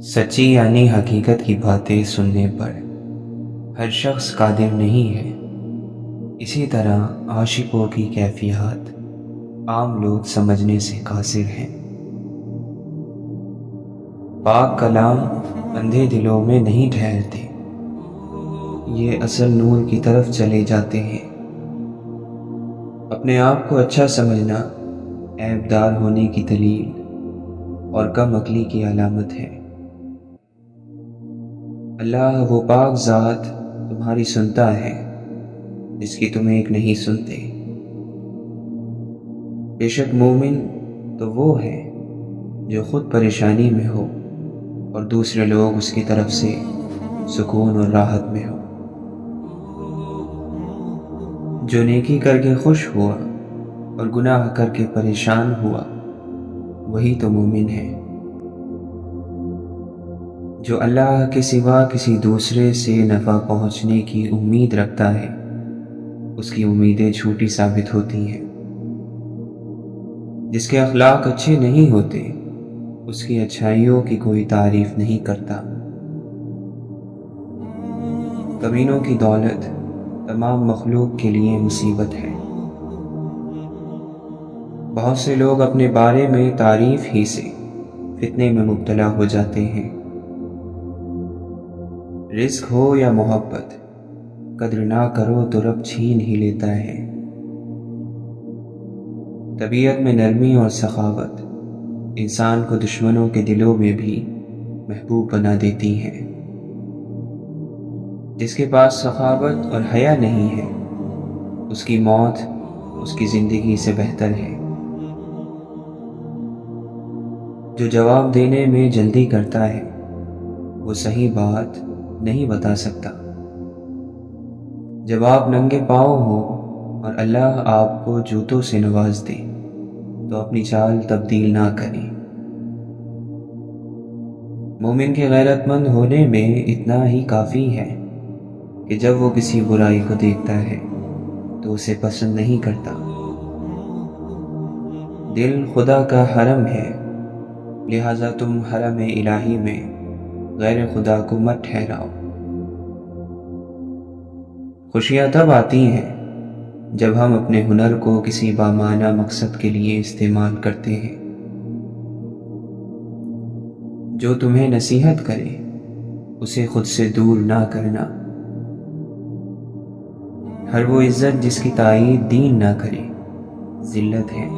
سچی یعنی حقیقت کی باتیں سننے پر ہر شخص قادر نہیں ہے۔ اسی طرح عاشقوں کی کیفیات عام لوگ سمجھنے سے قاصر ہیں۔ پاک کلام اندھے دلوں میں نہیں ٹھہرتے، یہ اصل نور کی طرف چلے جاتے ہیں۔ اپنے آپ کو اچھا سمجھنا عیب دار ہونے کی دلیل اور کم عقلی کی علامت ہے۔ اللہ وہ پاک ذات تمہاری سنتا ہے جس کی تم ایک نہیں سنتے۔ بے شک مومن تو وہ ہے جو خود پریشانی میں ہو اور دوسرے لوگ اس کی طرف سے سکون اور راحت میں ہو۔ جو نیکی کر کے خوش ہوا اور گناہ کر کے پریشان ہوا وہی تو مومن ہے۔ جو اللہ کے سوا کسی دوسرے سے نفع پہنچنے کی امید رکھتا ہے اس کی امیدیں جھوٹی ثابت ہوتی ہیں۔ جس کے اخلاق اچھے نہیں ہوتے اس کی اچھائیوں کی کوئی تعریف نہیں کرتا۔ کمینوں کی دولت تمام مخلوق کے لیے مصیبت ہے۔ بہت سے لوگ اپنے بارے میں تعریف ہی سے فتنے میں مبتلا ہو جاتے ہیں۔ رزق ہو یا محبت، قدر نہ کرو تو رب چھین ہی لیتا ہے۔ طبیعت میں نرمی اور سخاوت انسان کو دشمنوں کے دلوں میں بھی محبوب بنا دیتی ہیں۔ جس کے پاس سخاوت اور حیا نہیں ہے اس کی موت اس کی زندگی سے بہتر ہے۔ جو جواب دینے میں جلدی کرتا ہے وہ صحیح بات نہیں بتا سکتا۔ جب آپ ننگے پاؤں ہو اور اللہ آپ کو جوتوں سے نواز دے تو اپنی چال تبدیل نہ کریں۔ مومن کے غیرت مند ہونے میں اتنا ہی کافی ہے کہ جب وہ کسی برائی کو دیکھتا ہے تو اسے پسند نہیں کرتا۔ دل خدا کا حرم ہے، لہٰذا تم حرم الہی میں غیر خدا کو مت ٹھہراؤ۔ خوشیاں تب آتی ہیں جب ہم اپنے ہنر کو کسی بامعنی مقصد کے لیے استعمال کرتے ہیں۔ جو تمہیں نصیحت کرے اسے خود سے دور نہ کرنا۔ ہر وہ عزت جس کی تائید دین نہ کرے ذلت ہے۔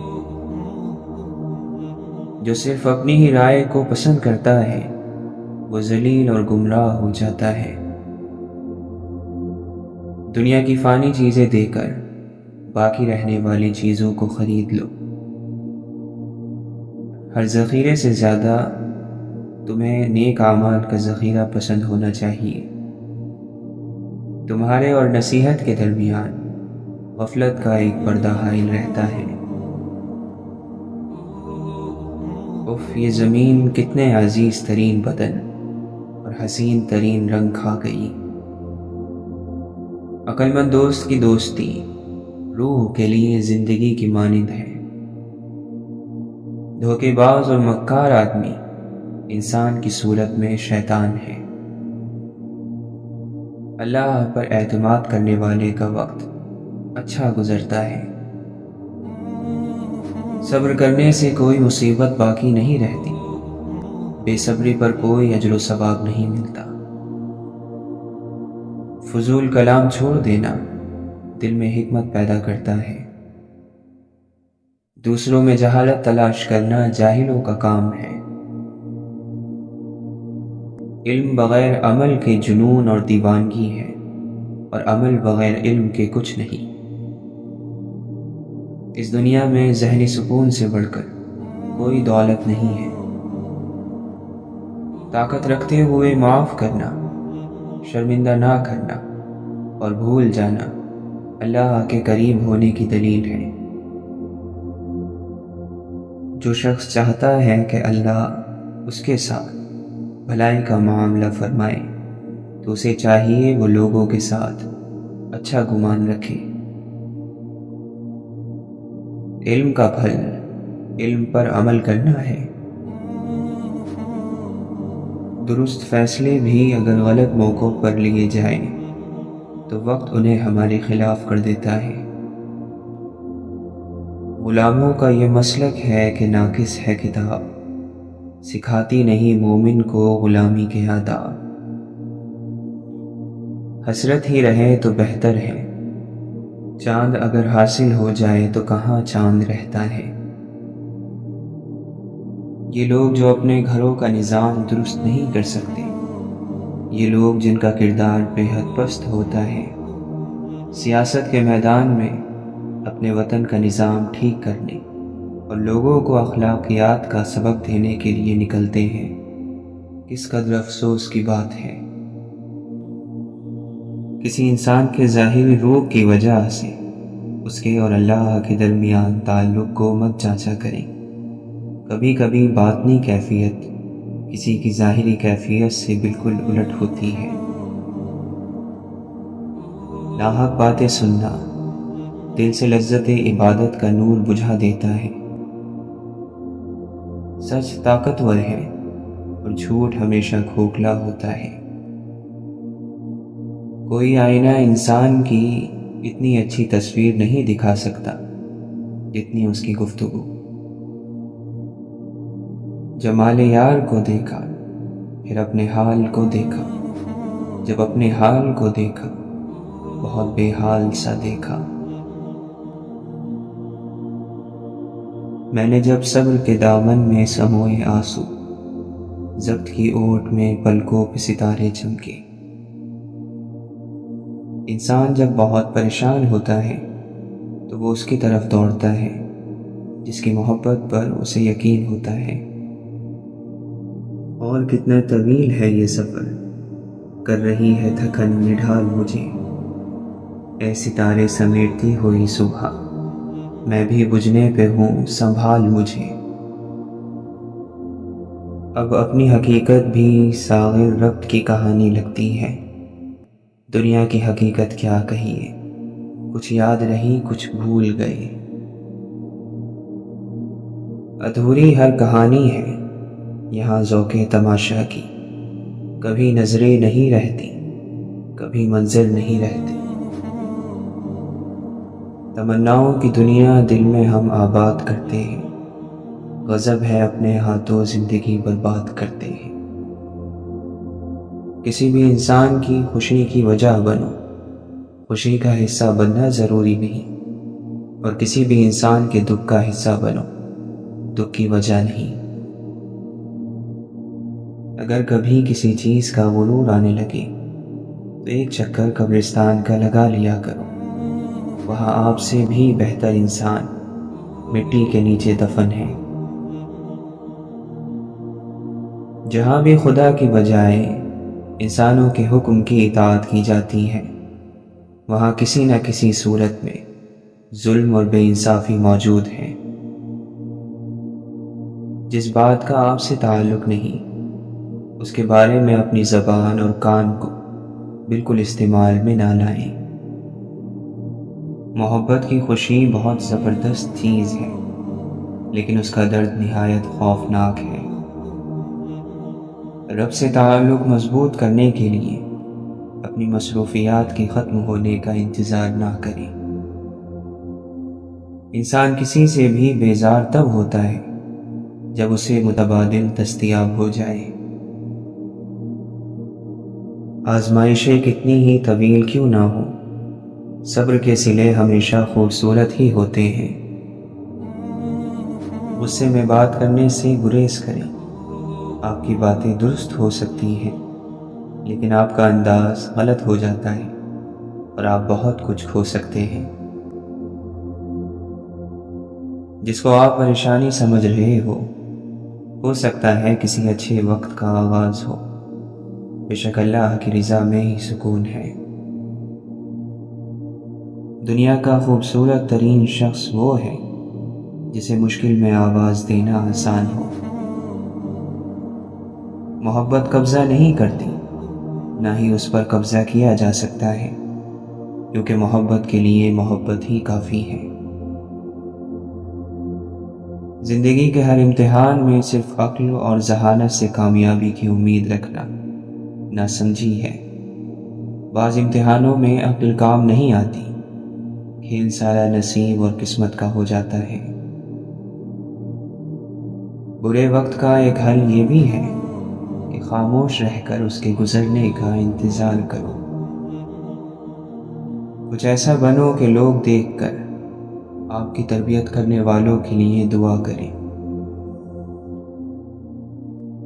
جو صرف اپنی ہی رائے کو پسند کرتا ہے وہ ذلیل اور گمراہ ہو جاتا ہے۔ دنیا کی فانی چیزیں دے کر باقی رہنے والی چیزوں کو خرید لو۔ ہر ذخیرے سے زیادہ تمہیں نیک اعمال کا ذخیرہ پسند ہونا چاہیے۔ تمہارے اور نصیحت کے درمیان غفلت کا ایک پردہ حائل رہتا ہے۔ اف یہ زمین کتنے عزیز ترین بدن اور حسین ترین رنگ کھا گئی۔ عقل مند دوست کی دوستی روح کے لیے زندگی کی مانند ہے۔ دھوکے باز اور مکار آدمی انسان کی صورت میں شیطان ہے۔ اللہ پر اعتماد کرنے والے کا وقت اچھا گزرتا ہے۔ صبر کرنے سے کوئی مصیبت باقی نہیں رہتی، بے صبری پر کوئی اجر و ثواب نہیں ملتا۔ فضول کلام چھوڑ دینا دل میں حکمت پیدا کرتا ہے۔ دوسروں میں جہالت تلاش کرنا جاہلوں کا کام ہے۔ علم بغیر عمل کے جنون اور دیوانگی ہے اور عمل بغیر علم کے کچھ نہیں۔ اس دنیا میں ذہنی سکون سے بڑھ کر کوئی دولت نہیں ہے۔ طاقت رکھتے ہوئے معاف کرنا، شرمندہ نہ کرنا اور بھول جانا اللہ کے قریب ہونے کی دلیل ہے۔ جو شخص چاہتا ہے کہ اللہ اس کے ساتھ بھلائی کا معاملہ فرمائے تو اسے چاہیے وہ لوگوں کے ساتھ اچھا گمان رکھے۔ علم کا پھل علم پر عمل کرنا ہے۔ درست فیصلے بھی اگر غلط موقعوں پر لیے جائیں تو وقت انہیں ہمارے خلاف کر دیتا ہے۔ غلاموں کا یہ مسلک ہے کہ ناقص ہے کتاب، سکھاتی نہیں مومن کو غلامی کے آداب۔ حسرت ہی رہے تو بہتر ہے، چاند اگر حاصل ہو جائے تو کہاں چاند رہتا ہے۔ یہ لوگ جو اپنے گھروں کا نظام درست نہیں کر سکتے، یہ لوگ جن کا کردار بے حد پست ہوتا ہے، سیاست کے میدان میں اپنے وطن کا نظام ٹھیک کرنے اور لوگوں کو اخلاقیات کا سبق دینے کے لیے نکلتے ہیں، کس قدر افسوس کی بات ہے۔ کسی انسان کے ظاہری روپ کی وجہ سے اس کے اور اللہ کے درمیان تعلق کو مت جانچا کریں۔ کبھی کبھی باطنی کیفیت کسی کی ظاہری کیفیت سے بالکل الٹ ہوتی ہے۔ ناحق باتیں سننا دل سے لذت عبادت کا نور بجھا دیتا ہے۔ سچ طاقتور ہے اور جھوٹ ہمیشہ کھوکھلا ہوتا ہے۔ کوئی آئینہ انسان کی اتنی اچھی تصویر نہیں دکھا سکتا جتنی اس کی گفتگو۔ جمال یار کو دیکھا پھر اپنے حال کو دیکھا، جب اپنے حال کو دیکھا بہت بے حال سا دیکھا۔ میں نے جب صبر کے دامن میں سموئے آنسو، ضبط کی اوٹ میں پلکوں پہ ستارے چمکے۔ انسان جب بہت پریشان ہوتا ہے تو وہ اس کی طرف دوڑتا ہے جس کی محبت پر اسے یقین ہوتا ہے۔ اور کتنا طویل ہے یہ سفر، کر رہی ہے تھکن نڈھال مجھے، اے ستارے سمیٹتی ہوئی صبح، میں بھی بجھنے پہ ہوں سنبھال مجھے۔ اب اپنی حقیقت بھی ساغر ربط کی کہانی لگتی ہے، دنیا کی حقیقت کیا کہیے، کچھ یاد رہی کچھ بھول گئے۔ ادھوری ہر کہانی ہے یہاں ذوق تماشا کی، کبھی نظریں نہیں رہتی، کبھی منظر نہیں رہتے۔ تمناؤں کی دنیا دل میں ہم آباد کرتے ہیں، غضب ہے اپنے ہاتھوں زندگی برباد کرتے ہیں۔ کسی بھی انسان کی خوشی کی وجہ بنو، خوشی کا حصہ بننا ضروری نہیں، اور کسی بھی انسان کے دکھ کا حصہ بنو، دکھ کی وجہ نہیں۔ اگر کبھی کسی چیز کا غرور آنے لگے تو ایک چکر قبرستان کا لگا لیا کرو، وہاں آپ سے بھی بہتر انسان مٹی کے نیچے دفن ہے۔ جہاں بھی خدا کی بجائے انسانوں کے حکم کی اطاعت کی جاتی ہے، وہاں کسی نہ کسی صورت میں ظلم اور بے انصافی موجود ہے۔ جس بات کا آپ سے تعلق نہیں، اس کے بارے میں اپنی زبان اور کان کو بالکل استعمال میں نہ لائیں۔ محبت کی خوشی بہت زبردست چیز ہے، لیکن اس کا درد نہایت خوفناک ہے۔ رب سے تعلق مضبوط کرنے کے لیے اپنی مصروفیات کے ختم ہونے کا انتظار نہ کریں۔ انسان کسی سے بھی بیزار تب ہوتا ہے جب اسے متبادل دستیاب ہو جائے۔ آزمائشیں کتنی ہی طویل کیوں نہ ہو، صبر کے صلے ہمیشہ خوبصورت ہی ہوتے ہیں۔ غصے میں بات کرنے سے گریز کریں، آپ کی باتیں درست ہو سکتی ہیں لیکن آپ کا انداز غلط ہو جاتا ہے اور آپ بہت کچھ کھو سکتے ہیں۔ جس کو آپ پریشانی سمجھ رہے ہو سکتا ہے کسی اچھے وقت کا آغاز ہو، بے شک اللہ کی رضا میں ہی سکون ہے۔ دنیا کا خوبصورت ترین شخص وہ ہے جسے مشکل میں آواز دینا آسان ہو۔ محبت قبضہ نہیں کرتی، نہ ہی اس پر قبضہ کیا جا سکتا ہے، کیونکہ محبت کے لیے محبت ہی کافی ہے۔ زندگی کے ہر امتحان میں صرف عقل اور ذہانت سے کامیابی کی امید رکھنا ناسمجھی ہے۔ بعض امتحانوں میں عقل کام نہیں آتی، کھیل سارا نصیب اور قسمت کا ہو جاتا ہے۔ برے وقت کا ایک حل یہ بھی ہے کہ خاموش رہ کر اس کے گزرنے کا انتظار کرو۔ کچھ ایسا بنو کہ لوگ دیکھ کر آپ کی تربیت کرنے والوں کے لیے دعا کریں۔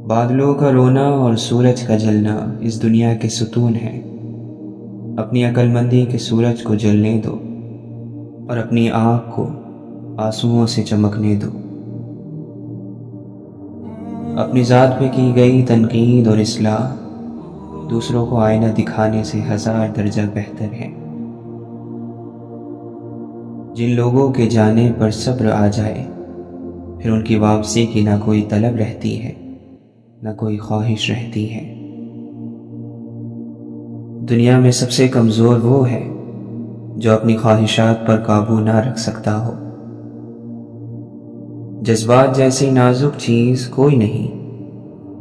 بادلوں کا رونا اور سورج کا جلنا اس دنیا کے ستون ہیں۔ اپنی عقل مندی کے سورج کو جلنے دو اور اپنی آنکھ کو آنسوؤں سے چمکنے دو۔ اپنی ذات پہ کی گئی تنقید اور اصلاح دوسروں کو آئینہ دکھانے سے 1000 درجہ بہتر ہے۔ جن لوگوں کے جانے پر صبر آ جائے پھر ان کی واپسی کی نہ کوئی طلب رہتی ہے نہ کوئی خواہش رہتی ہے۔ دنیا میں سب سے کمزور وہ ہے جو اپنی خواہشات پر قابو نہ رکھ سکتا ہو۔ جذبات جیسی نازک چیز کوئی نہیں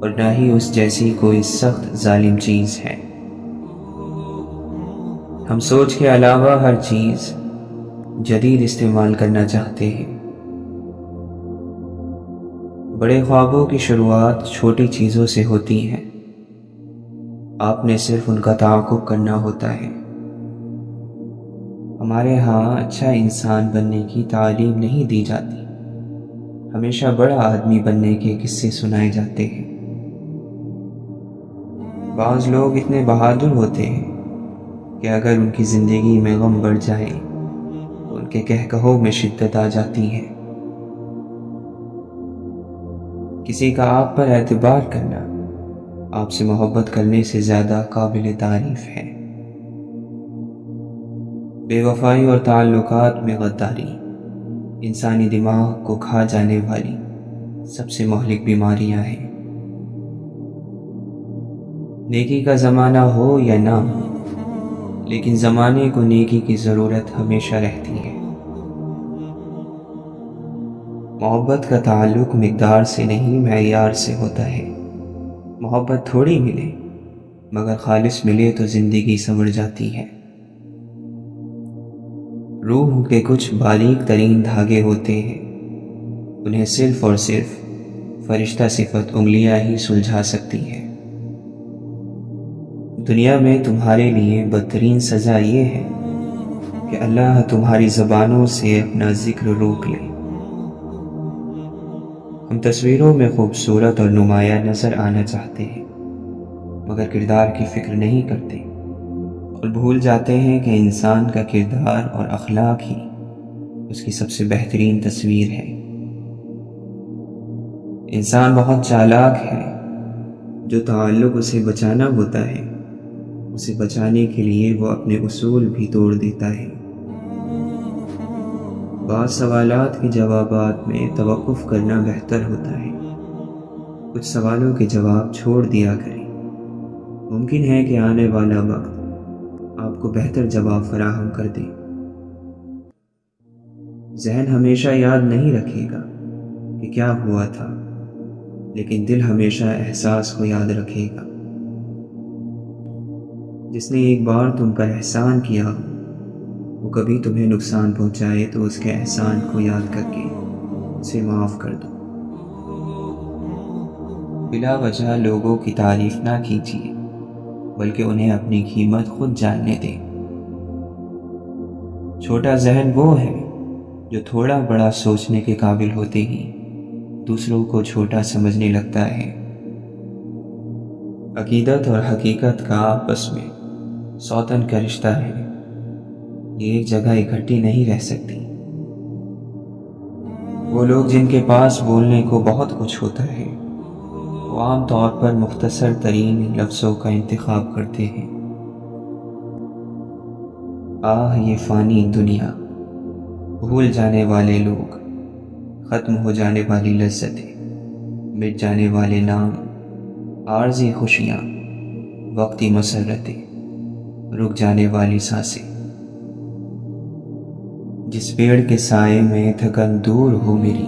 اور نہ ہی اس جیسی کوئی سخت ظالم چیز ہے۔ ہم سوچ کے علاوہ ہر چیز جدید استعمال کرنا چاہتے ہیں۔ بڑے خوابوں کی شروعات چھوٹی چیزوں سے ہوتی ہیں، آپ نے صرف ان کا تعاقب کرنا ہوتا ہے۔ ہمارے ہاں اچھا انسان بننے کی تعلیم نہیں دی جاتی، ہمیشہ بڑا آدمی بننے کے قصے سنائے جاتے ہیں۔ بعض لوگ اتنے بہادر ہوتے ہیں کہ اگر ان کی زندگی میں غم بڑھ جائے تو ان کے کہکہوں میں شدت آ جاتی ہے۔ کسی کا آپ پر اعتبار کرنا آپ سے محبت کرنے سے زیادہ قابل تعریف ہے۔ بے وفائی اور تعلقات میں غداری انسانی دماغ کو کھا جانے والی سب سے مہلک بیماریاں ہیں۔ نیکی کا زمانہ ہو یا نہ ہو، لیکن زمانے کو نیکی کی ضرورت ہمیشہ رہتی ہے۔ محبت کا تعلق مقدار سے نہیں معیار سے ہوتا ہے۔ محبت تھوڑی ملے مگر خالص ملے تو زندگی سنور جاتی ہے۔ روح کے کچھ باریک ترین دھاگے ہوتے ہیں، انہیں صرف اور صرف فرشتہ صفت انگلیاں ہی سلجھا سکتی ہیں۔ دنیا میں تمہارے لیے بدترین سزا یہ ہے کہ اللہ تمہاری زبانوں سے اپنا ذکر روک لے۔ ہم تصویروں میں خوبصورت اور نمایاں نظر آنا چاہتے ہیں مگر کردار کی فکر نہیں کرتے اور بھول جاتے ہیں کہ انسان کا کردار اور اخلاق ہی اس کی سب سے بہترین تصویر ہے۔ انسان بہت چالاک ہے، جو تعلق اسے بچانا ہوتا ہے اسے بچانے کے لیے وہ اپنے اصول بھی توڑ دیتا ہے۔ بعض سوالات کے جوابات میں توقف کرنا بہتر ہوتا ہے۔ کچھ سوالوں کے جواب چھوڑ دیا کریں، ممکن ہے کہ آنے والا وقت آپ کو بہتر جواب فراہم کر دے۔ ذہن ہمیشہ یاد نہیں رکھے گا کہ کیا ہوا تھا، لیکن دل ہمیشہ احساس کو یاد رکھے گا۔ جس نے ایک بار تم پر احسان کیا ہو، وہ کبھی تمہیں نقصان پہنچائے تو اس کے احسان کو یاد کر کے اسے معاف کر دو۔ بلا وجہ لوگوں کی تعریف نہ کیجیے بلکہ انہیں اپنی قیمت خود جاننے دیں۔ چھوٹا ذہن وہ ہے جو تھوڑا بڑا سوچنے کے قابل ہوتے ہی دوسروں کو چھوٹا سمجھنے لگتا ہے۔ عقیدت اور حقیقت کا آپس میں سوتن کا رشتہ ہے، یہ ایک جگہ اکٹھی نہیں رہ سکتی۔ وہ لوگ جن کے پاس بولنے کو بہت کچھ ہوتا ہے وہ عام طور پر مختصر ترین لفظوں کا انتخاب کرتے ہیں۔ آہ یہ فانی دنیا، بھول جانے والے لوگ، ختم ہو جانے والی لذتیں، مٹ جانے والے نام، عارضی خوشیاں، وقتی مسرتیں، رک جانے والی سانسیں۔ جس پیڑ کے سائے میں تھکن دور ہو میری،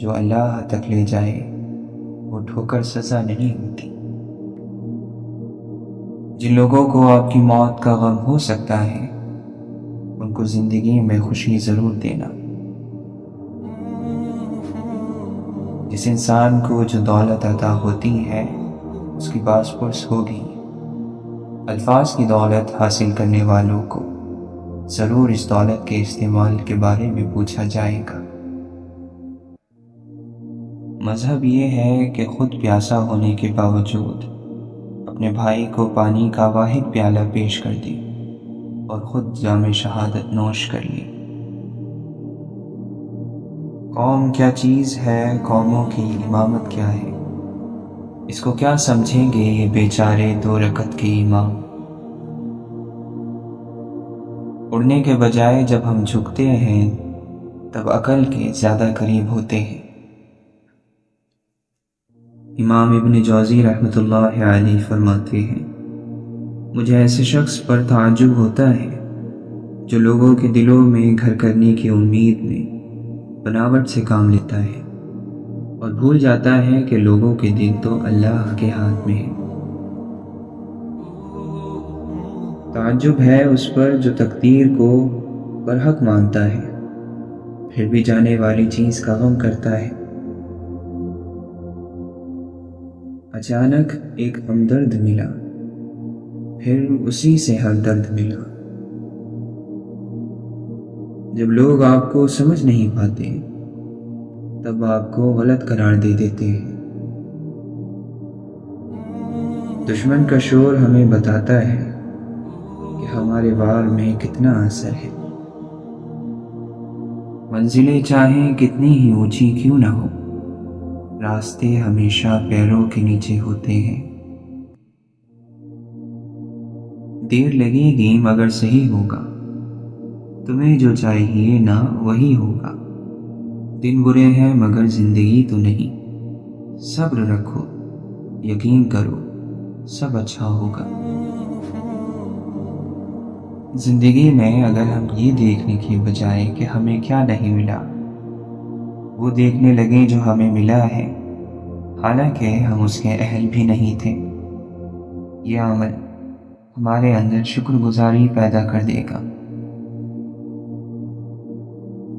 جو اللہ تک لے جائے وہ ٹھوکر سزا نہیں ہوتی۔ جن لوگوں کو آپ کی موت کا غم ہو سکتا ہے ان کو زندگی میں خوشی ضرور دینا۔ جس انسان کو جو دولت عطا ہوتی ہے اس کی باس پرس ہوگی۔ الفاظ کی دولت حاصل کرنے والوں کو ضرور اس دولت کے استعمال کے بارے میں پوچھا جائے گا۔ مذہب یہ ہے کہ خود پیاسا ہونے کے باوجود اپنے بھائی کو پانی کا واحد پیالہ پیش کر دے اور خود جام شہادت نوش کر لے۔ قوم کیا چیز ہے، قوموں کی امامت کیا ہے، اس کو کیا سمجھیں گے یہ بیچارے 2 رکعت کے امام۔ اڑنے کے بجائے جب ہم جھکتے ہیں تب عقل کے زیادہ قریب ہوتے ہیں۔ امام ابن جوزی رحمۃ اللہ علیہ فرماتے ہیں، مجھے ایسے شخص پر تعجب ہوتا ہے جو لوگوں کے دلوں میں گھر کرنے کی امید میں بناوٹ سے کام لیتا ہے اور بھول جاتا ہے کہ لوگوں کے دل تو اللہ کے ہاتھ میں ہے۔ تعجب ہے اس پر جو تقدیر کو برحق مانتا ہے پھر بھی جانے والی چیز کا غم کرتا ہے۔ اچانک ایک ہمدرد ملا، پھر اسی سے ہر درد ملا۔ جب لوگ آپ کو سمجھ نہیں پاتے تب آپ کو غلط قرار دے دیتے ہیں۔ دشمن کا شور ہمیں بتاتا ہے کہ ہمارے وار میں کتنا اثر ہے۔ منزلیں چاہیں کتنی ہی اونچی کیوں نہ ہو، راستے ہمیشہ پیروں کے نیچے ہوتے ہیں۔ دیر لگے گی مگر صحیح ہوگا، تمہیں جو چاہیے نا وہی ہوگا۔ دن برے ہیں مگر زندگی تو نہیں، صبر رکھو یقین کرو سب اچھا ہوگا۔ زندگی میں اگر ہم یہ دیکھنے کی بجائے کہ ہمیں کیا نہیں ملا، وہ دیکھنے لگیں جو ہمیں ملا ہے حالانکہ ہم اس کے اہل بھی نہیں تھے، یہ عمل ہمارے اندر شکر گزاری پیدا کر دے گا۔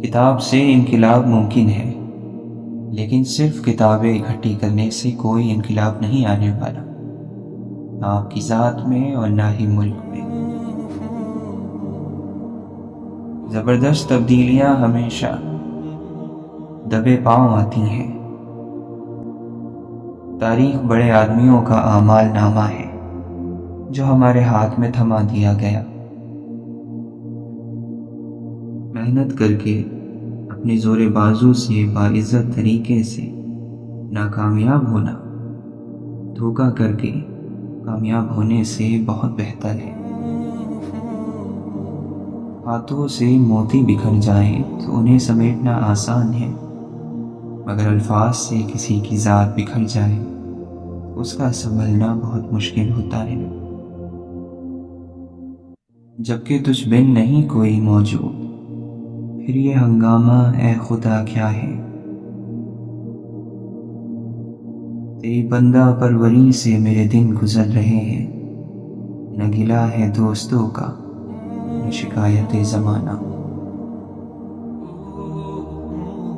کتاب سے انقلاب ممکن ہے لیکن صرف کتابیں اکٹھی کرنے سے کوئی انقلاب نہیں آنے والا، نہ آپ کی ذات میں اور نہ ہی ملک میں۔ زبردست تبدیلیاں ہمیشہ دبے پاؤں آتی ہیں۔ تاریخ بڑے آدمیوں کا اعمال نامہ ہے جو ہمارے ہاتھ میں تھما دیا گیا۔ محنت کر کے اپنے زور بازو سے باعزت طریقے سے ناکامیاب ہونا دھوکہ کر کے کامیاب ہونے سے بہت بہتر ہے۔ ہاتھوں سے موتی بکھر جائیں تو انہیں سمیٹنا آسان ہے، مگر الفاظ سے کسی کی ذات بکھر جائے اس کا سنبھلنا بہت مشکل ہوتا ہے۔ جبکہ تجھ بن نہیں کوئی موجود، پھر یہ ہنگامہ اے خدا کیا ہے۔ تیری بندہ پروری سے میرے دن گزر رہے ہیں، نہ گلہ ہے دوستوں کا نہ شکایت زمانہ۔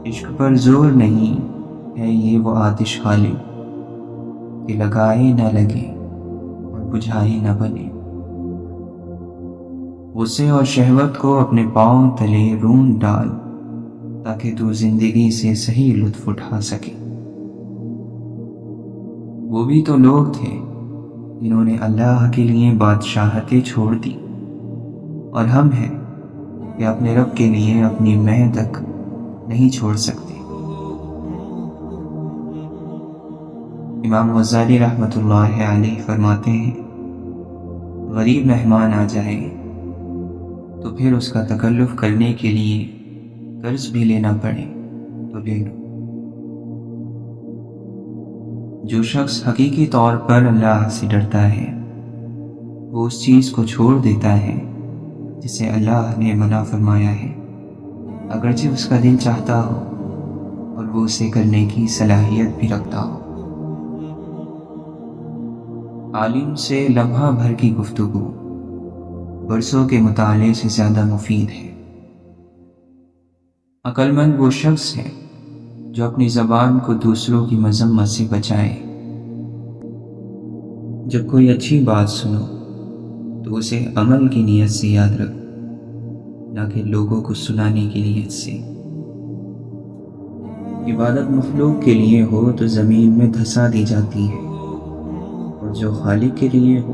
عشق پر زور نہیں ہے یہ وہ آتش غالب کہ لگائے نہ لگے اور بجھائے نہ بنے۔ غصے اور شہوت کو اپنے پاؤں تلے رون ڈال تاکہ تو زندگی سے صحیح لطف اٹھا سکے۔ وہ بھی تو لوگ تھے جنہوں نے اللہ کے لیے بادشاہتیں چھوڑ دی، اور ہم ہیں کہ اپنے رب کے لیے اپنی مہ تک نہیں چھوڑ سکتے۔ امام غزالی رحمۃ اللہ علیہ فرماتے ہیں، غریب مہمان آ جائے تو پھر اس کا تکلف کرنے کے لیے قرض بھی لینا پڑے تو لے لو۔ جو شخص حقیقی طور پر اللہ سے ڈرتا ہے وہ اس چیز کو چھوڑ دیتا ہے جسے اللہ نے منع فرمایا ہے، اگرچہ اس کا دل چاہتا ہو اور وہ اسے کرنے کی صلاحیت بھی رکھتا ہو۔ عالم سے لمحہ بھر کی گفتگو برسوں کے مطالعے سے زیادہ مفید ہے۔ عقل مند وہ شخص ہے جو اپنی زبان کو دوسروں کی مذمت سے بچائے۔ جب کوئی اچھی بات سنو تو اسے عمل کی نیت سے یاد رکھو، نہ کہ لوگوں کو سنانے کی نیت سے۔ عبادت مخلوق کے لیے ہو تو زمین میں دھسا دی جاتی ہے، اور جو خالق کے لیے ہو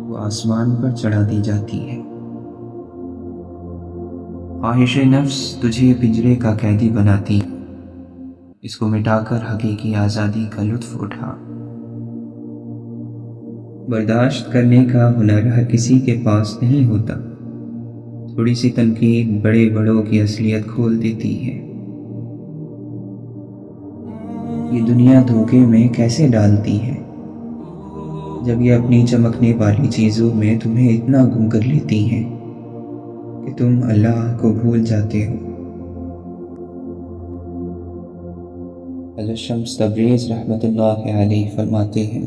وہ آسمان پر چڑھا دی جاتی ہے۔ خواہش نفس تجھے پنجرے کا قیدی بناتی ہے، اس کو مٹا کر حقیقی آزادی کا لطف اٹھا۔ برداشت کرنے کا ہنر ہر کسی کے پاس نہیں ہوتا، تھوڑی سی تنقید بڑے بڑوں کی اصلیت کھول دیتی ہے۔ یہ دنیا دھوکے میں کیسے ڈالتی ہے جب یہ اپنی چمکنے والی چیزوں میں تمہیں اتنا گم کر لیتی ہیں کہ تم اللہ کو بھول جاتے ہو۔ حضرت شمس تبریز رحمۃ اللہ علیہ فرماتے ہیں،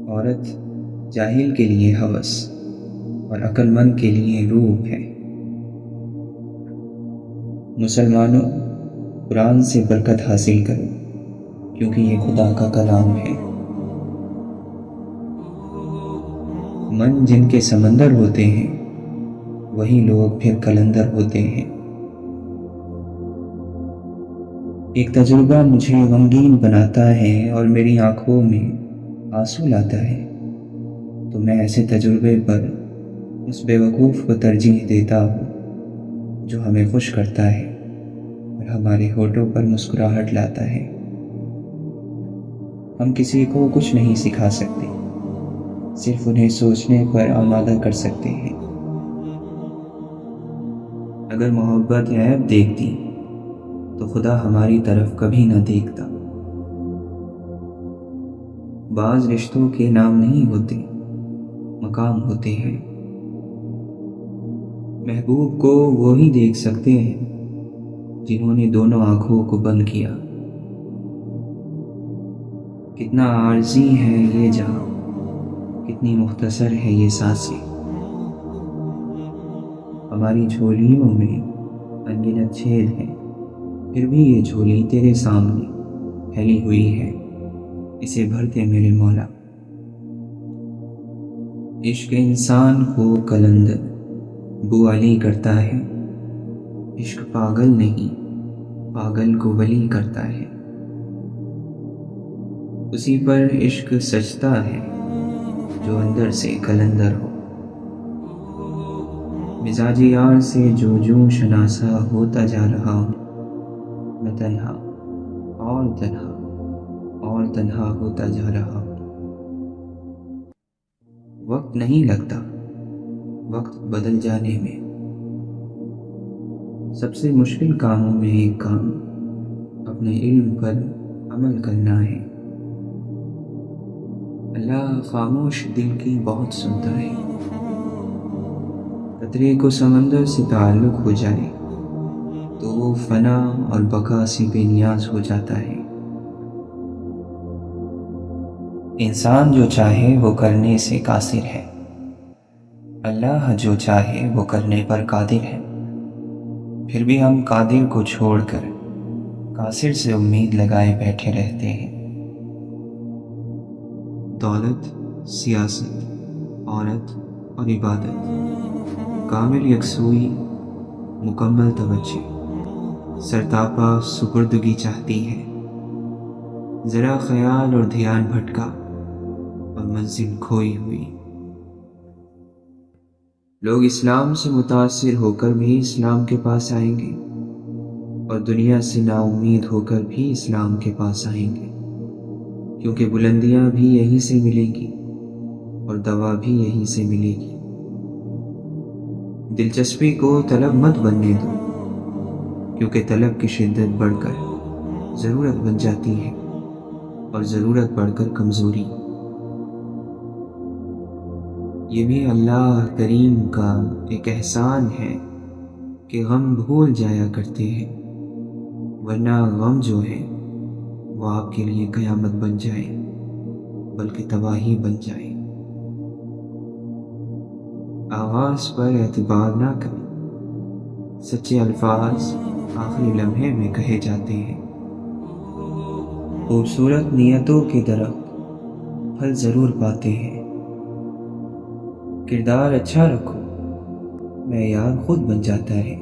عورت جاہل کے لیے ہوس اور عقل مند کے لیے روح ہے۔ مسلمانوں، قرآن سے برکت حاصل کرو کیونکہ یہ خدا کا کلام ہے۔ من جن کے سمندر ہوتے ہیں وہی لوگ پھر کلندر ہوتے ہیں۔ ایک تجربہ مجھے غمگین بناتا ہے اور میری آنکھوں میں آنسو لاتا ہے تو میں ایسے تجربے پر اس بے وقوف کو ترجیح دیتا ہوں جو ہمیں خوش کرتا ہے اور ہمارے ہونٹوں پر مسکراہٹ لاتا ہے۔ ہم کسی کو کچھ نہیں سکھا سکتے، صرف انہیں سوچنے پر آمادہ کر سکتے ہیں۔ اگر محبت عیب دیکھتی تو خدا ہماری طرف کبھی نہ دیکھتا۔ بعض رشتوں کے نام نہیں ہوتے، مقام ہوتے ہیں۔ محبوب کو وہی دیکھ سکتے ہیں جنہوں نے دونوں آنکھوں کو بند کیا۔ کتنا عارضی ہے یہ جہاں، کتنی مختصر ہے یہ سانسیں۔ ہماری جھولیوں میں انگنت چھید ہیں، پھر بھی یہ جھولی تیرے سامنے پھیلی ہوئی ہے، اسے بھرتے میرے مولا۔ عشق انسان کو کلندر بو علی کرتا ہے، عشق پاگل نہیں، پاگل کو ولی کرتا ہے۔ اسی پر عشق سجتا ہے جو اندر سے کلندر ہو۔ مزاج یار سے جو جو شناسا ہوتا جا رہا ہوں، میں تنہا اور تنہا اور تنہا ہوتا جا رہا ہوں۔ وقت نہیں لگتا، وقت بدل جانے میں۔ سب سے مشکل کاموں میں ایک کام اپنے علم پر عمل کرنا ہے۔ اللہ خاموش دل کی بہت سنتا ہے۔ قطرے کو سمندر سے تعلق ہو جائے تو وہ فنا اور بقا سے بے نیاز ہو جاتا ہے۔ انسان جو چاہے وہ کرنے سے قاصر ہے، اللہ جو چاہے وہ کرنے پر قادر ہے۔ پھر بھی ہم قادر کو چھوڑ کر قاصر سے امید لگائے بیٹھے رہتے ہیں۔ دولت، سیاست، عورت اور عبادت، کامل یکسوئی، مکمل توجہ، سرتاپا سپردگی چاہتی ہے۔ ذرا خیال اور دھیان بھٹکا اور منزل کھوئی ہوئی۔ لوگ اسلام سے متاثر ہو کر بھی اسلام کے پاس آئیں گے اور دنیا سے نا امید ہو کر بھی اسلام کے پاس آئیں گے، کیونکہ بلندیاں بھی یہیں سے ملیں گی اور دوا بھی یہیں سے ملے گی۔ دلچسپی کو طلب مت بننے دو، کیونکہ طلب کی شدت بڑھ کر ضرورت بن جاتی ہے اور ضرورت بڑھ کر کمزوری۔ یہ بھی اللہ کریم کا ایک احسان ہے کہ غم بھول جایا کرتے ہیں ورنہ غم جو ہے وہ آپ کے لیے قیامت بن جائے بلکہ تباہی بن جائے۔ آغاز پر اعتبار نہ کریں، سچے الفاظ آخری لمحے میں کہے جاتے ہیں۔ خوبصورت نیتوں کے درخت پھل ضرور پاتے ہیں۔ کردار اچھا رکھو، معیار خود بن جاتا ہے۔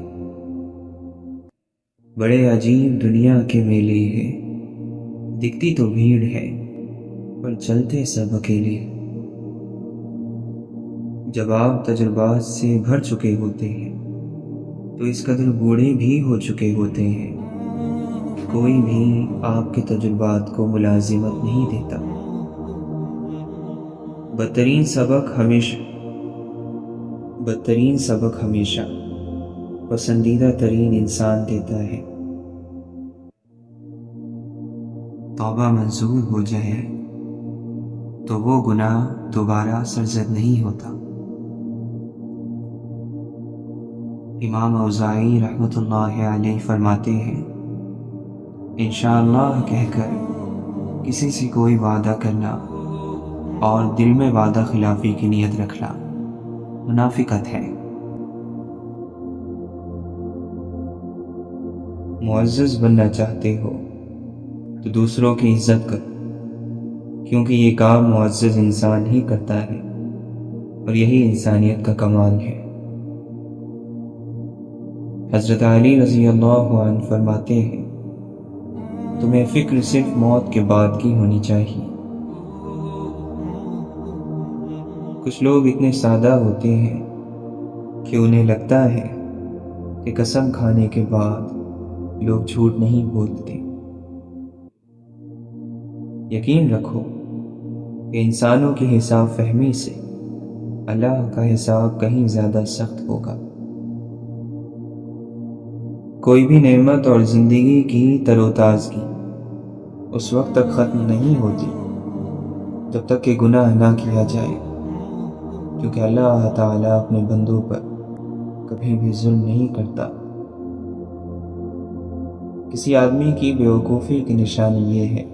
بڑے عجیب دنیا کے میلے ہیں، دکھتی تو بھیڑ ہے پر چلتے سب اکیلے۔ جب آپ تجربات سے بھر چکے ہوتے ہیں تو اس قدر بوڑھے بھی ہو چکے ہوتے ہیں کہ کوئی بھی آپ کے تجربات کو ملازمت نہیں دیتا۔ بدترین سبق ہمیشہ پسندیدہ ترین انسان دیتا ہے۔ توبہ منظور ہو جائے تو وہ گناہ دوبارہ سرزد نہیں ہوتا۔ امام اوزاعی رحمۃ اللہ علیہ فرماتے ہیں، انشاءاللہ کہہ کر کسی سے کوئی وعدہ کرنا اور دل میں وعدہ خلافی کی نیت رکھنا منافقت ہے۔ معزز بننا چاہتے ہو تو دوسروں کی عزت کرو، کیونکہ یہ کام معزز انسان ہی کرتا ہے اور یہی انسانیت کا کمال ہے۔ حضرت علی رضی اللہ عنہ فرماتے ہیں، تمہیں فکر صرف موت کے بعد کی ہونی چاہیے۔ کچھ لوگ اتنے سادہ ہوتے ہیں کہ انہیں لگتا ہے کہ قسم کھانے کے بعد لوگ جھوٹ نہیں بولتے۔ یقین رکھو کہ انسانوں کی حساب فہمی سے اللہ کا حساب کہیں زیادہ سخت ہوگا۔ کوئی بھی نعمت اور زندگی کی تر و تازگی اس وقت تک ختم نہیں ہوتی جب تک کہ گناہ نہ کیا جائے، کیونکہ اللہ تعالیٰ اپنے بندوں پر کبھی بھی ظلم نہیں کرتا۔ کسی آدمی کی بیوقوفی کی نشانی یہ ہے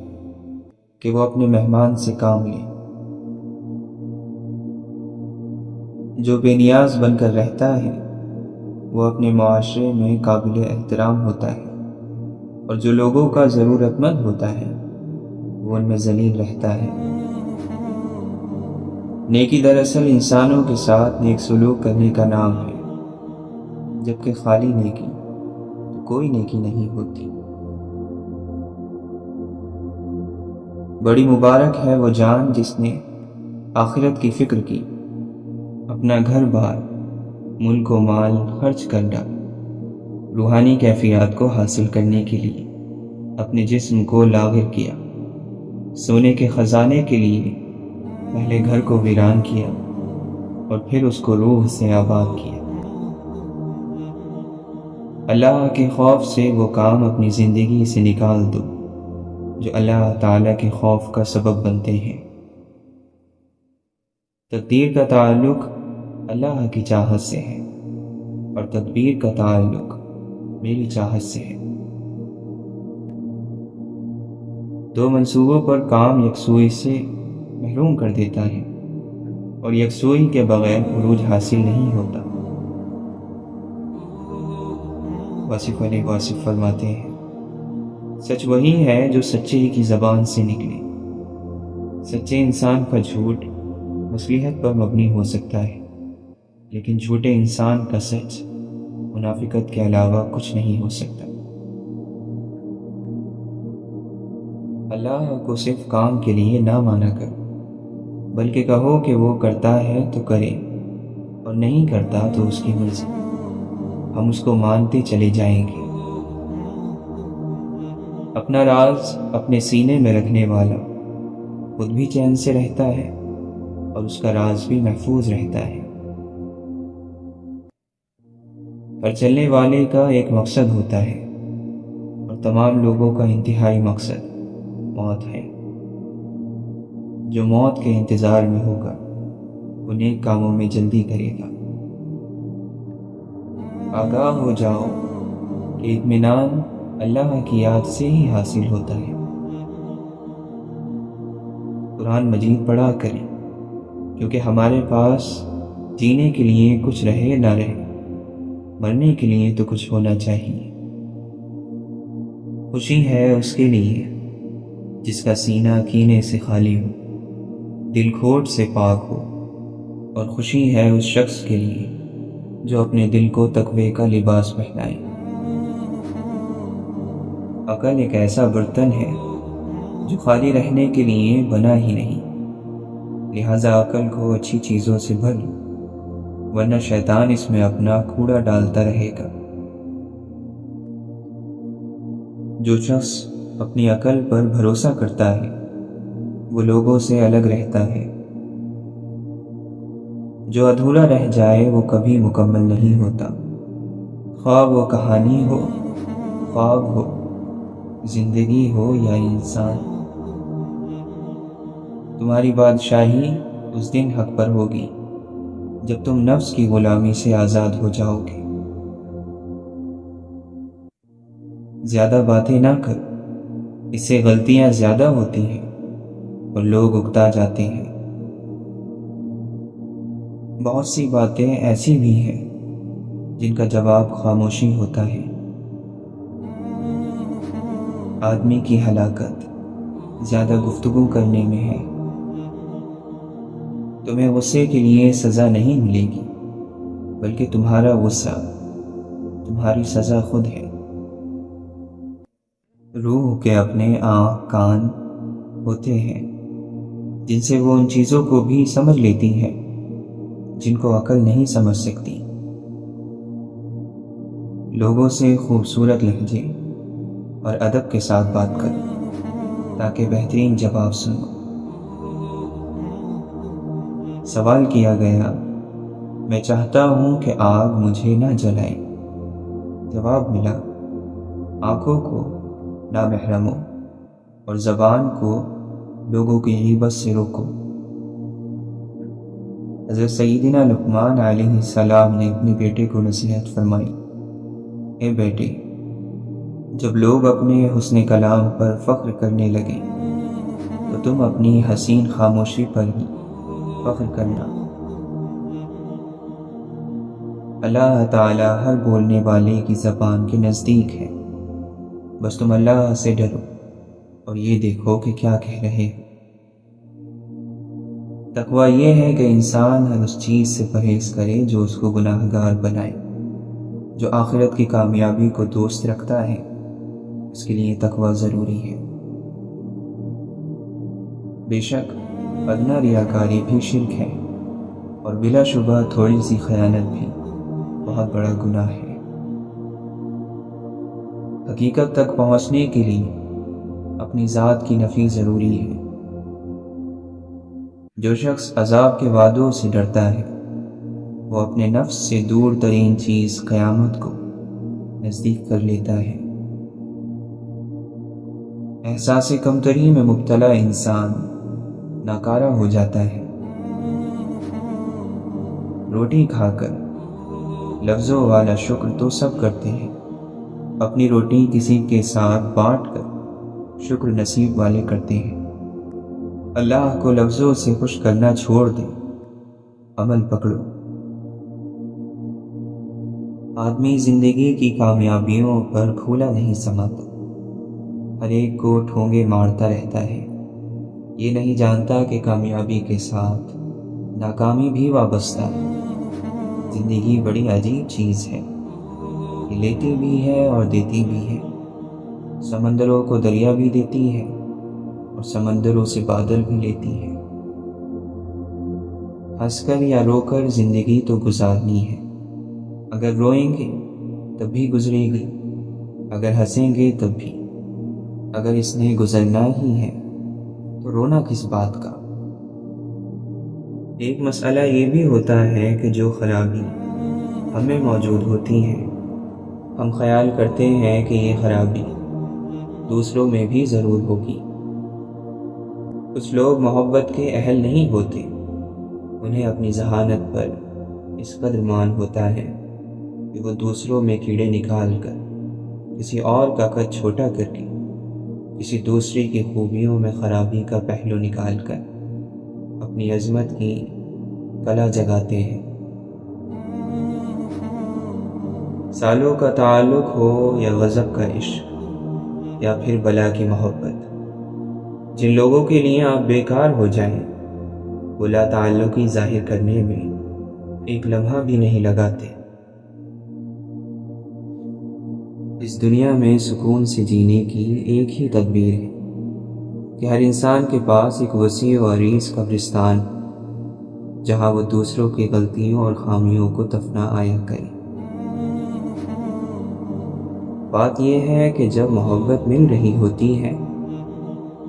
کہ وہ اپنے مہمان سے کام لے۔ جو بے نیاز بن کر رہتا ہے وہ اپنے معاشرے میں قابل احترام ہوتا ہے، اور جو لوگوں کا ضرورت مند ہوتا ہے وہ ان میں ذلیل رہتا ہے۔ نیکی دراصل انسانوں کے ساتھ نیک سلوک کرنے کا نام ہے، جبکہ خالی نیکی تو کوئی نیکی نہیں ہوتی۔ بڑی مبارک ہے وہ جان جس نے آخرت کی فکر کی، اپنا گھر بار ملک و مال خرچ کر ڈالا، روحانی کیفیات کو حاصل کرنے کے لیے اپنے جسم کو لاغر کیا، سونے کے خزانے کے لیے پہلے گھر کو ویران کیا اور پھر اس کو روح سے آباد کیا۔ اللہ کے خوف سے وہ کام اپنی زندگی سے نکال دو جو اللہ تعالیٰ کے خوف کا سبب بنتے ہیں۔ تقدیر کا تعلق اللہ کی چاہت سے ہے اور تدبیر کا تعلق میری چاہت سے ہے۔ دو منصوبوں پر کام یکسوئی سے محروم کر دیتا ہے، اور یکسوئی کے بغیر عروج حاصل نہیں ہوتا۔ واصف علی واصف فرماتے ہیں، سچ وہی ہے جو سچے کی زبان سے نکلے۔ سچے انسان کا جھوٹ مصلحت پر مبنی ہو سکتا ہے، لیکن جھوٹے انسان کا سچ منافقت کے علاوہ کچھ نہیں ہو سکتا۔ اللہ کو صرف کام کے لیے نہ مانا کرو، بلکہ کہو کہ وہ کرتا ہے تو کرے اور نہیں کرتا تو اس کی مرضی، ہم اس کو مانتے چلے جائیں گے۔ اپنا راز اپنے سینے میں رکھنے والا خود بھی چین سے رہتا ہے اور اس کا راز بھی محفوظ رہتا ہے۔ ہر چلنے والے کا ایک مقصد ہوتا ہے، اور تمام لوگوں کا انتہائی مقصد موت ہے۔ جو موت کے انتظار میں ہوگا وہ نیک کاموں میں جلدی کرے گا۔ آگاہ ہو جاؤ کہ اطمینان اللہ کی یاد سے ہی حاصل ہوتا ہے۔ قرآن مجید پڑھا کریں، کیونکہ ہمارے پاس جینے کے لیے کچھ رہے نہ رہے، مرنے کے لیے تو کچھ ہونا چاہیے۔ خوشی ہے اس کے لیے جس کا سینہ کینے سے خالی ہو، دل کھوٹ سے پاک ہو، اور خوشی ہے اس شخص کے لیے جو اپنے دل کو تقوی کا لباس پہنائے۔ عقل ایک ایسا برتن ہے جو خالی رہنے کے لیے بنا ہی نہیں، لہذا عقل کو اچھی چیزوں سے بھر لو، ورنہ شیطان اس میں اپنا کوڑا ڈالتا رہے گا۔ جو شخص اپنی عقل پر بھروسہ کرتا ہے وہ لوگوں سے الگ رہتا ہے۔ جو ادھورا رہ جائے وہ کبھی مکمل نہیں ہوتا، خواہ وہ کہانی ہو، خواب ہو، زندگی ہو یا انسان۔ تمہاری بادشاہی اس دن حق پر ہوگی جب تم نفس کی غلامی سے آزاد ہو جاؤ گے۔ زیادہ باتیں نہ کرو، اس سے غلطیاں زیادہ ہوتی ہیں اور لوگ اکتا جاتے ہیں۔ بہت سی باتیں ایسی بھی ہیں جن کا جواب خاموشی ہوتا ہے۔ آدمی کی ہلاکت زیادہ گفتگو کرنے میں ہے۔ تمہیں غصے کے لیے سزا نہیں ملے گی، بلکہ تمہارا غصہ تمہاری سزا خود ہے۔ روح کے اپنے آنکھ کان ہوتے ہیں جن سے وہ ان چیزوں کو بھی سمجھ لیتی ہے جن کو عقل نہیں سمجھ سکتی۔ لوگوں سے خوبصورت لہجے اور ادب کے ساتھ بات کرو تاکہ بہترین جواب سنو۔ سوال کیا گیا، میں چاہتا ہوں کہ آگ مجھے نہ جلائے۔ جواب ملا، آنکھوں کو نامحرموں اور زبان کو لوگوں کی غیبت سے روکو۔ حضرت سیدنا لقمان علیہ السلام نے اپنے بیٹے کو نصیحت فرمائی، اے بیٹے، جب لوگ اپنے حسن کلام پر فخر کرنے لگے تو تم اپنی حسین خاموشی پر ہی فخر کرنا۔ اللہ تعالی ہر بولنے والے کی زبان کے نزدیک ہے، بس تم اللہ سے ڈرو اور یہ دیکھو کہ کیا کہہ رہے ہو۔ تقویٰ یہ ہے کہ انسان ہر اس چیز سے پرہیز کرے جو اس کو گناہ گار بنائے۔ جو آخرت کی کامیابی کو دوست رکھتا ہے اس کے لیے تقویٰ ضروری ہے۔ بے شک ادنیٰ ریاکاری بھی شرک ہے، اور بلا شبہ تھوڑی سی خیانت بھی بہت بڑا گناہ ہے۔ حقیقت تک پہنچنے کے لیے اپنی ذات کی نفی ضروری ہے۔ جو شخص عذاب کے وعدوں سے ڈرتا ہے وہ اپنے نفس سے دور ترین چیز قیامت کو نزدیک کر لیتا ہے۔ احساس کمتری میں مبتلا انسان ناکارہ ہو جاتا ہے۔ روٹی کھا کر لفظوں والا شکر تو سب کرتے ہیں، اپنی روٹی کسی کے ساتھ بانٹ کر شکر نصیب والے کرتے ہیں۔ اللہ کو لفظوں سے خوش کرنا چھوڑ دے، عمل پکڑو۔ آدمی زندگی کی کامیابیوں پر کھولا نہیں سماتا، ہر ایک کو ٹھونگے مارتا رہتا ہے۔ یہ نہیں جانتا کہ کامیابی کے ساتھ ناکامی بھی وابستہ ہے۔ زندگی بڑی عجیب چیز ہے، یہ لیتی بھی ہے اور دیتی بھی ہے۔ سمندروں کو دریا بھی دیتی ہے اور سمندروں سے بادل بھی لیتی ہے۔ ہنس کر یا رو کر زندگی تو گزارنی ہے، اگر روئیں گے تب بھی گزرے گی، اگر ہنسیں گے تب بھی۔ اگر اس نے گزرنا ہی ہے تو رونا کس بات کا؟ ایک مسئلہ یہ بھی ہوتا ہے کہ جو خرابی ہمیں موجود ہوتی ہے ہم خیال کرتے ہیں کہ یہ خرابی دوسروں میں بھی ضرور ہوگی۔ کچھ لوگ محبت کے اہل نہیں ہوتے، انہیں اپنی ذہانت پر اس قدر مان ہوتا ہے کہ وہ دوسروں میں کیڑے نکال کر کسی اور کا قد چھوٹا کر کے، کسی دوسرے کی خوبیوں میں خرابی کا پہلو نکال کر اپنی عظمت کی کلا جگاتے ہیں۔ سالوں کا تعلق ہو یا غضب کا عشق یا پھر بلا کی محبت، جن لوگوں کے لیے آپ بیکار ہو جائیں وہ لا تعلقی ظاہر کرنے میں ایک لمحہ بھی نہیں لگاتے۔ اس دنیا میں سکون سے جینے کی ایک ہی تدبیر ہے کہ ہر انسان کے پاس ایک وسیع و عریض قبرستان، جہاں وہ دوسروں کی غلطیوں اور خامیوں کو دفنا آیا کرے۔ بات یہ ہے کہ جب محبت مل رہی ہوتی ہے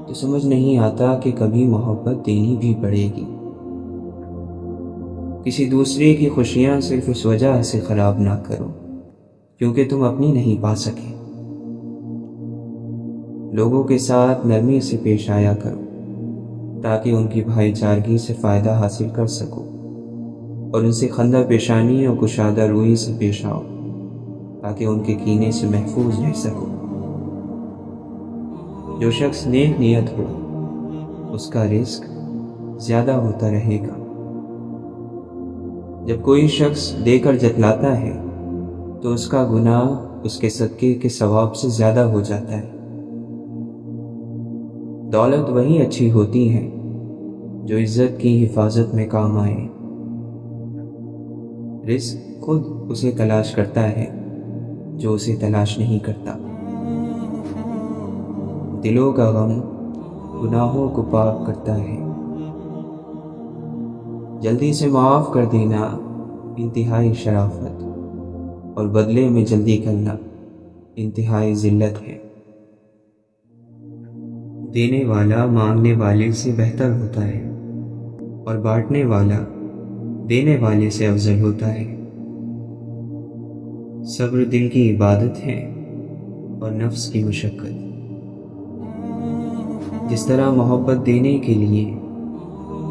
تو سمجھ نہیں آتا کہ کبھی محبت دینی بھی پڑے گی۔ کسی دوسرے کی خوشیاں صرف اس وجہ سے خراب نہ کرو کیونکہ تم اپنی نہیں پا سکے۔ لوگوں کے ساتھ نرمی سے پیش آیا کرو تاکہ ان کی بھائی چارگی سے فائدہ حاصل کر سکو، اور ان سے خندہ پیشانی اور کشادہ روئی سے پیش آؤ تاکہ ان کے کینے سے محفوظ رہ سکو۔ جو شخص نیک نیت ہو اس کا رزق زیادہ ہوتا رہے گا۔ جب کوئی شخص دے کر جتلاتا ہے تو اس کا گناہ اس کے صدقے کے ثواب سے زیادہ ہو جاتا ہے۔ دولت وہی اچھی ہوتی ہے جو عزت کی حفاظت میں کام آئے۔ رزق خود اسے تلاش کرتا ہے جو اسے تلاش نہیں کرتا۔ دلوں کا غم گناہوں کو پاک کرتا ہے۔ جلدی سے معاف کر دینا انتہائی شرافت اور بدلے میں جلدی کرنا انتہائی ذلت ہے۔ دینے والا مانگنے والے سے بہتر ہوتا ہے اور بانٹنے والا دینے والے سے افضل ہوتا ہے۔ صبر دل کی عبادت ہے اور نفس کی مشقت۔ جس طرح محبت دینے کے لیے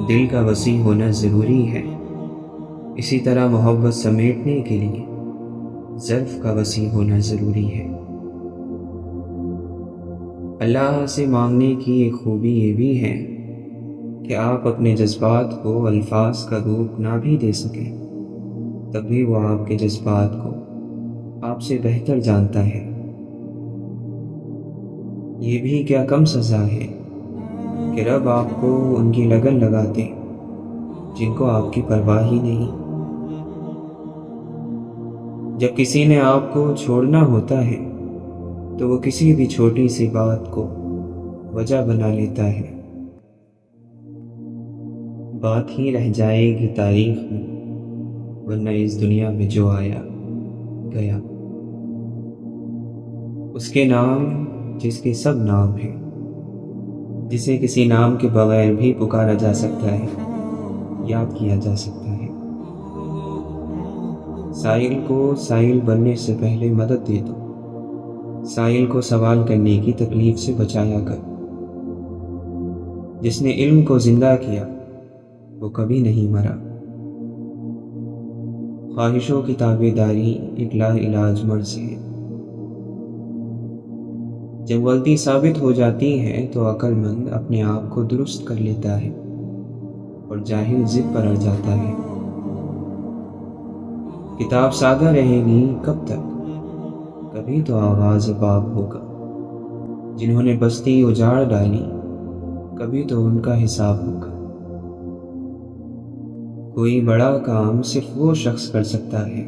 دل کا وسیع ہونا ضروری ہے، اسی طرح محبت سمیٹنے کے لیے ظرف کا وسیع ہونا ضروری ہے۔ اللہ سے مانگنے کی ایک خوبی یہ بھی ہے کہ آپ اپنے جذبات کو الفاظ کا روپ نہ بھی دے سکیں تب بھی وہ آپ کے جذبات کو آپ سے بہتر جانتا ہے۔ یہ بھی کیا کم سزا ہے کہ رب آپ کو ان کی لگن لگاتے جن کو آپ کی پرواہ ہی نہیں۔ جب کسی نے آپ کو چھوڑنا ہوتا ہے تو وہ کسی بھی چھوٹی سی بات کو وجہ بنا لیتا ہے۔ بات ہی رہ جائے گی تاریخ میں، ورنہ اس دنیا میں جو آیا گیا۔ اس کے نام جس کے سب نام ہیں، جسے کسی نام کے بغیر بھی پکارا جا سکتا ہے، یاد کیا جا سکتا ہے۔ سائل کو سائل بننے سے پہلے مدد دے دو، سائل کو سوال کرنے کی تکلیف سے بچایا کر۔ جس نے علم کو زندہ کیا وہ کبھی نہیں مرا۔ خواہشوں کی تابعداری ایک لا علاج مرض ہے۔ جب غلطی ثابت ہو جاتی ہے تو عقل مند اپنے آپ کو درست کر لیتا ہے اور جاہل ضد پر اڑ جاتا ہے۔ کتاب سادہ رہے گی کب تک؟ کبھی تو آغاز باب ہوگا۔ جنہوں نے بستی اجاڑ ڈالی کبھی تو ان کا حساب ہوگا۔ کوئی بڑا کام صرف وہ شخص کر سکتا ہے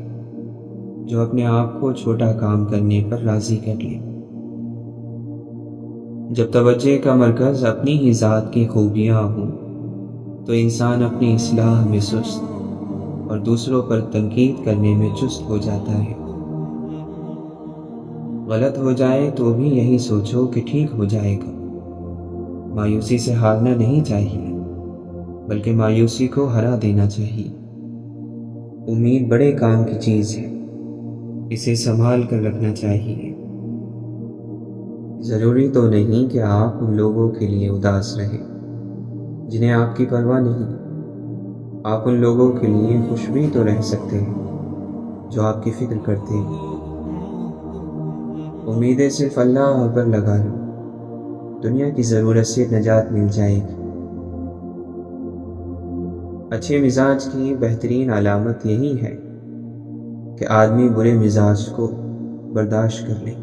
جو اپنے آپ کو چھوٹا کام کرنے پر راضی کر لے۔ جب توجہ کا مرکز اپنی ہی ذات کی خوبیاں ہوں تو انسان اپنی اصلاح میں سست اور دوسروں پر تنقید کرنے میں چست ہو جاتا ہے۔ غلط ہو جائے تو بھی یہی سوچو کہ ٹھیک ہو جائے گا۔ مایوسی سے ہارنا نہیں چاہیے بلکہ مایوسی کو ہرا دینا چاہیے۔ امید بڑے کام کی چیز ہے، اسے سنبھال کر رکھنا چاہیے۔ ضروری تو نہیں کہ آپ ان لوگوں کے لیے اداس رہیں جنہیں آپ کی پرواہ نہیں۔ آپ ان لوگوں کے لیے خوش بھی تو رہ سکتے ہیں جو آپ کی فکر کرتے ہیں۔ امیدیں صرف اللہ پر لگا لو، دنیا کی ضرورت سے نجات مل جائے گی۔ اچھے مزاج کی بہترین علامت یہی ہے کہ آدمی برے مزاج کو برداشت کر لے۔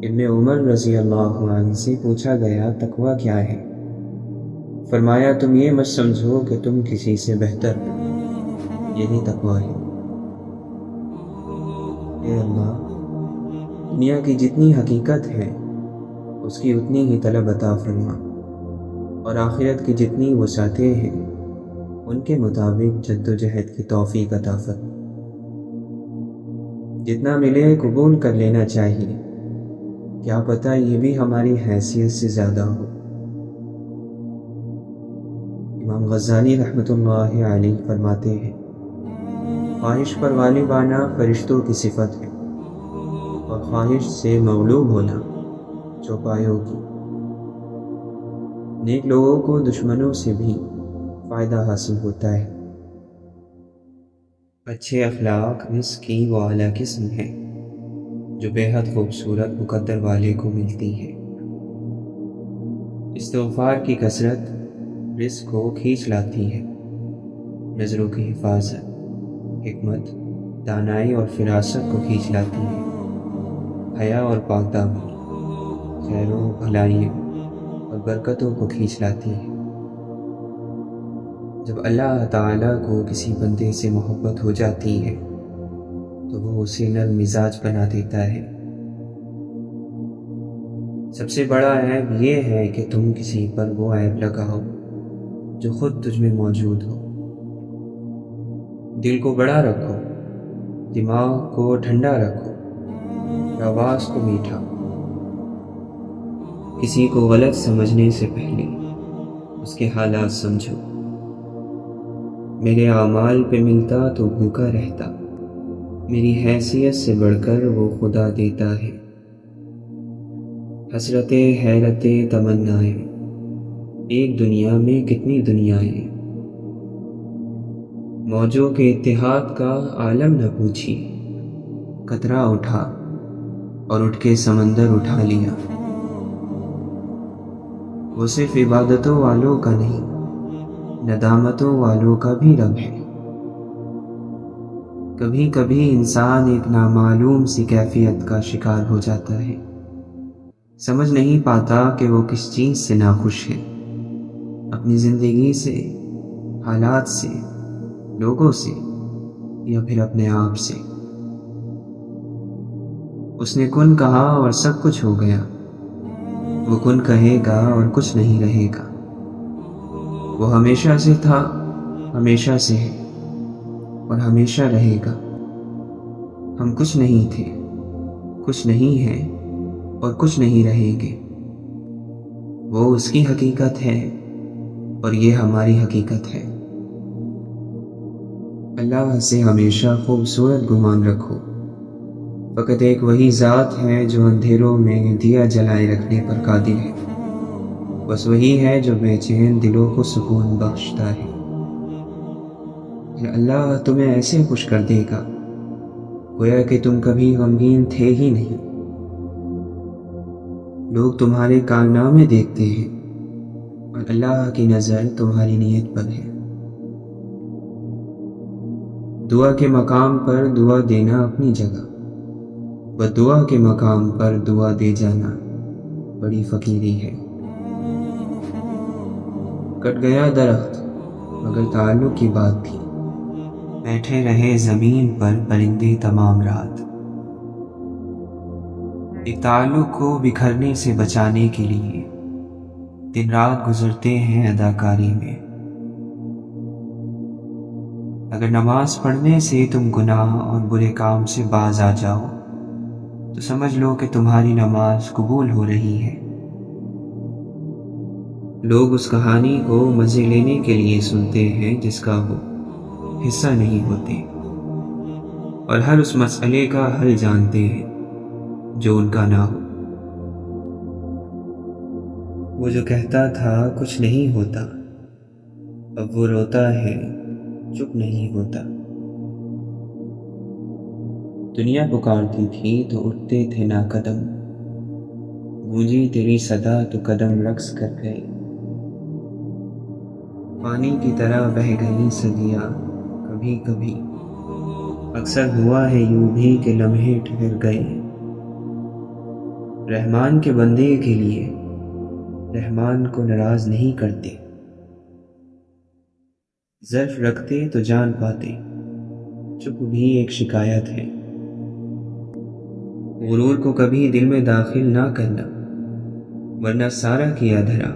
ابن عمر رضی اللہ عنہ سے پوچھا گیا تقویٰ کیا ہے؟ فرمایا تم یہ مت سمجھو کہ تم کسی سے بہتر ہو، یہی تقویٰ ہے۔ اے اللہ، دنیا کی جتنی حقیقت ہے اس کی اتنی ہی طلب عطا فرما، اور آخرت کی جتنی وسعتیں ہیں ان کے مطابق جد و جہد کی توفیق عطا فرما۔ جتنا ملے قبول کر لینا چاہیے، کیا پتہ یہ بھی ہماری حیثیت سے زیادہ ہو۔ امام غزالی رحمۃ اللہ علیہ فرماتے ہیں، خواہش پر غالب آنا فرشتوں کی صفت ہے، اور خواہش سے مغلوب ہونا چوپایوں کی۔ نیک لوگوں کو دشمنوں سے بھی فائدہ حاصل ہوتا ہے۔ اچھے اخلاق رزق کی وہ اعلیٰ قسم ہے جو بے حد خوبصورت مقدر والے کو ملتی ہے۔ استغفار کی کثرت رزق کو کھینچ لاتی ہے۔ نظروں کی حفاظت حکمت، دانائی اور فراست کو کھینچ لاتی ہے۔ حیا اور پاک دامنی خیروں، بھلائیوں اور برکتوں کو کھینچ لاتی ہے۔ جب اللہ تعالیٰ کو کسی بندے سے محبت ہو جاتی ہے تو وہ اسے نرم مزاج بنا دیتا ہے۔ سب سے بڑا عیب یہ ہے کہ تم کسی پر وہ عیب لگاؤ جو خود تجھ میں موجود ہو۔ دل کو بڑا رکھو، دماغ کو ٹھنڈا رکھو، آواز کو میٹھا۔ کسی کو غلط سمجھنے سے پہلے اس کے حالات سمجھو۔ میرے اعمال پہ ملتا تو بھوکا رہتا، میری حیثیت سے بڑھ کر وہ خدا دیتا ہے۔ حسرتیں، حیرتیں، تمنائیں، ایک دنیا میں کتنی دنیائیں۔ موجوں کے اتحاد کا عالم نہ پوچھی، قطرہ اٹھا اور اٹھ کے سمندر اٹھا لیا۔ وہ صرف عبادتوں والوں کا نہیں، ندامتوں والوں کا بھی رب ہے۔ کبھی کبھی انسان ایک نامعلوم سی کیفیت کا شکار ہو جاتا ہے، سمجھ نہیں پاتا کہ وہ کس چیز سے ناخوش ہے، اپنی زندگی سے، حالات سے، لوگوں سے، یا پھر اپنے آپ سے۔ اس نے کن کہا اور سب کچھ ہو گیا، وہ کن کہے گا اور کچھ نہیں رہے گا۔ وہ ہمیشہ سے تھا، ہمیشہ سے ہے اور ہمیشہ رہے گا۔ ہم کچھ نہیں تھے، کچھ نہیں ہیں اور کچھ نہیں رہیں گے۔ وہ اس کی حقیقت ہے اور یہ ہماری حقیقت ہے۔ اللہ سے ہمیشہ خوبصورت گمان رکھو۔ فقط ایک وہی ذات ہے جو اندھیروں میں دیا جلائے رکھنے پر قادر ہے، بس وہی ہے جو بے چین دلوں کو سکون بخشتا ہے۔ اللہ تمہیں ایسے خوش کر دے گا گویا کہ تم کبھی غمگین تھے ہی نہیں۔ لوگ تمہارے کارنامے دیکھتے ہیں اور اللہ کی نظر تمہاری نیت پر ہے۔ دعا کے مقام پر دعا دینا اپنی جگہ، بدعا کے مقام پر دعا دے جانا بڑی فقیری ہے۔ کٹ گیا درخت مگر تعلق کی بات تھی، بیٹھے رہے زمین پر پرندے تمام رات۔ ایک تعلق کو بکھرنے سے بچانے کے لیے دن رات گزرتے ہیں اداکاری میں۔ اگر نماز پڑھنے سے تم گناہ اور برے کام سے باز آ جاؤ تو سمجھ لو کہ تمہاری نماز قبول ہو رہی ہے۔ لوگ اس کہانی کو مزے لینے کے لیے سنتے ہیں جس کا وہ حصہ نہیں ہوتے، اور ہر اس مسئلے کا حل جانتے ہیں جو ان کا نہ ہو۔ وہ جو کہتا تھا کچھ نہیں ہوتا، اب وہ روتا ہے چپ نہیں ہوتا۔ دنیا پکارتی تھی تو اٹھتے تھے نا قدم، گونجی تیری صدا تو قدم رقص کر گئے۔ پانی کی طرح بہہ گئیں صدیاں کبھی کبھی، اکثر ہوا ہے یوں بھی کہ لمحے ٹھہر گئے۔ رحمان کے بندے کے لیے رحمان کو ناراض نہیں کرتے، ظرف رکھتے تو جان پاتے، چپ بھی ایک شکایت ہے۔ غرور کو کبھی دل میں داخل نہ کرنا، ورنہ سارا کیا دھرا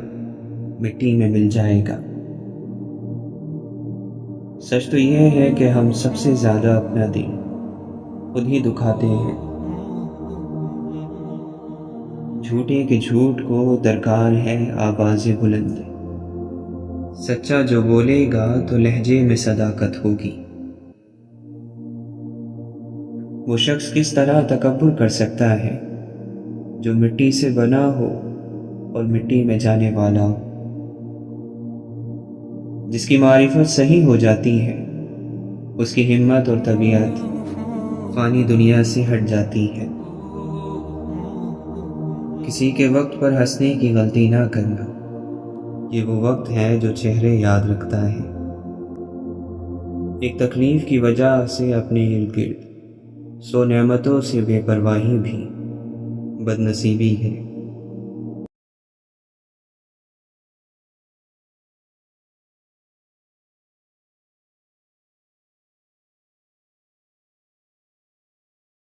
مٹی میں مل جائے گا۔ سچ تو یہ ہے کہ ہم سب سے زیادہ اپنا دل خود ہی دکھاتے ہیں، جھوٹے کے جھوٹ کو درکار ہے آواز بلند، سچا جو بولے گا تو لہجے میں صداقت ہوگی۔ وہ شخص کس طرح تکبر کر سکتا ہے جو مٹی سے بنا ہو اور مٹی میں جانے والا ہو، جس کی معرفت صحیح ہو جاتی ہے اس کی ہمت اور طبیعت فانی دنیا سے ہٹ جاتی ہے۔ کسی کے وقت پر ہنسنے کی غلطی نہ کرنا، یہ وہ وقت ہے جو چہرے یاد رکھتا ہے۔ ایک تکلیف کی وجہ سے اپنے ارد گرد 100 نعمتوں سے بے پرواہی بھی بدنصیبی ہے۔